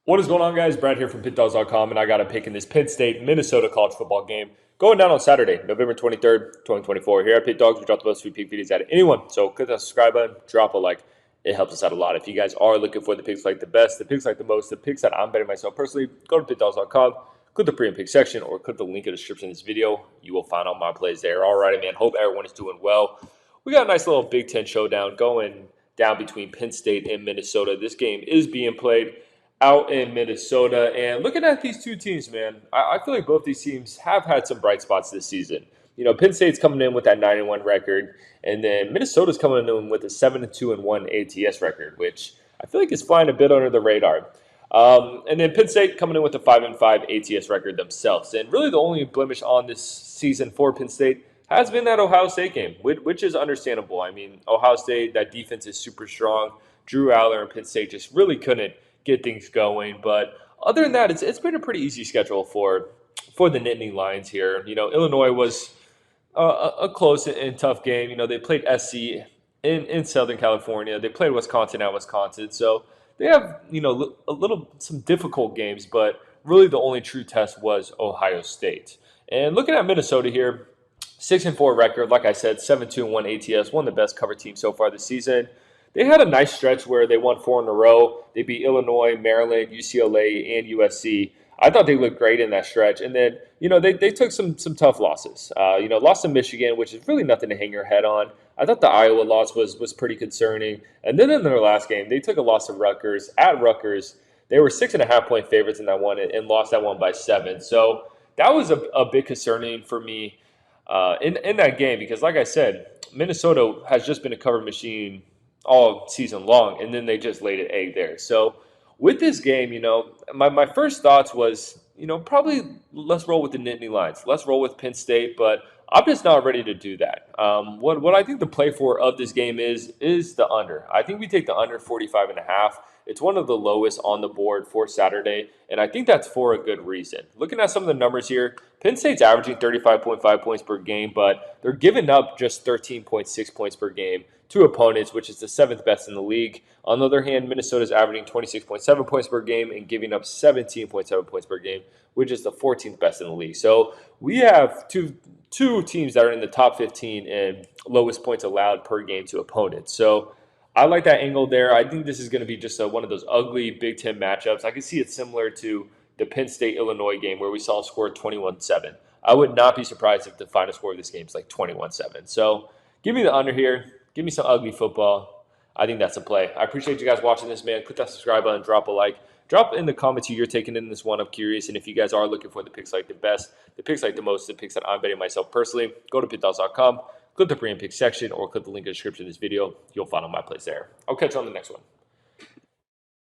What is going on, guys? Brad here from Pickdawgz.com, and I got a pick in this Penn State, Minnesota college football game going down on Saturday, November 23rd, 2024. Here at Pickdawgz, we drop the most free pick videos out of anyone. So click that subscribe button, drop a like. It helps us out a lot. If you guys are looking for the picks like the best, the picks like the most, the picks that I'm betting myself personally, go to Pickdawgz.com, click the pre and pick section, or click the link in the description of this video. You will find all my plays there. Alrighty, man. Hope everyone is doing well. We got a nice little Big Ten showdown going down between Penn State and Minnesota. This game is being played out in Minnesota. And looking at these two teams, man, I feel like both these teams have had some bright spots this season. You know, Penn State's coming in with that 9-1 record, and then Minnesota's coming in with a 7-2-1 ATS record, which I feel like is flying a bit under the radar. And then Penn State coming in with a 5-5 ATS record themselves. And really the only blemish on this season for Penn State has been that Ohio State game, which is understandable. I mean, Ohio State, that defense is super strong. Drew Aller and Penn State just really couldn't get things going. But other than that, it's been a pretty easy schedule for the Nittany Lions here. You know, Illinois was a close and tough game. You know, they played SC in Southern California. They played Wisconsin at Wisconsin. So they have, you know, some difficult games, but really the only true test was Ohio State. And looking at Minnesota here, 6-4 record, like I said, 7-2-1 ATS, one of the best cover teams so far this season. They had a nice stretch where they won 4 in a row. They beat Illinois, Maryland, UCLA, and USC. I thought they looked great in that stretch. And then, you know, they took some tough losses. You know, lost to Michigan, which is really nothing to hang your head on. I thought the Iowa loss was pretty concerning. And then in their last game, they took a loss to Rutgers. At Rutgers, they were 6.5-point favorites in that one and lost that one by 7. So that was a bit concerning for me in that game because, like I said, Minnesota has just been a cover machine all season long, and then they just laid an egg there. So with this game, you know, my first thoughts was, you know, probably let's roll with the Nittany Lions. Let's roll with Penn State, but I'm just not ready to do that. What I think the play for of this game is the under. I think we take the under 45.5. It's one of the lowest on the board for Saturday, and I think that's for a good reason. Looking at some of the numbers here, Penn State's averaging 35.5 points per game, but they're giving up just 13.6 points per game to opponents, which is the 7th best in the league. On the other hand, Minnesota's averaging 26.7 points per game and giving up 17.7 points per game, which is the 14th best in the league. So we have two teams that are in the top 15 in lowest points allowed per game to opponents. So I like that angle there. I think this is going to be just one of those ugly Big Ten matchups. I can see it similar to the Penn State-Illinois game where we saw a score 21-7. I would not be surprised if the final score of this game is like 21-7. So give me the under here. Give me some ugly football. I think that's a play. I appreciate you guys watching this, man. Click that subscribe button, drop a like. Drop in the comments who you're taking in this one. I'm curious. And if you guys are looking for the picks like the best, the picks like the most, the picks that I'm betting myself personally, go to Pickdawgz.com, click the pre and pick section, or click the link in the description of this video. You'll find all my plays there. I'll catch you on the next one.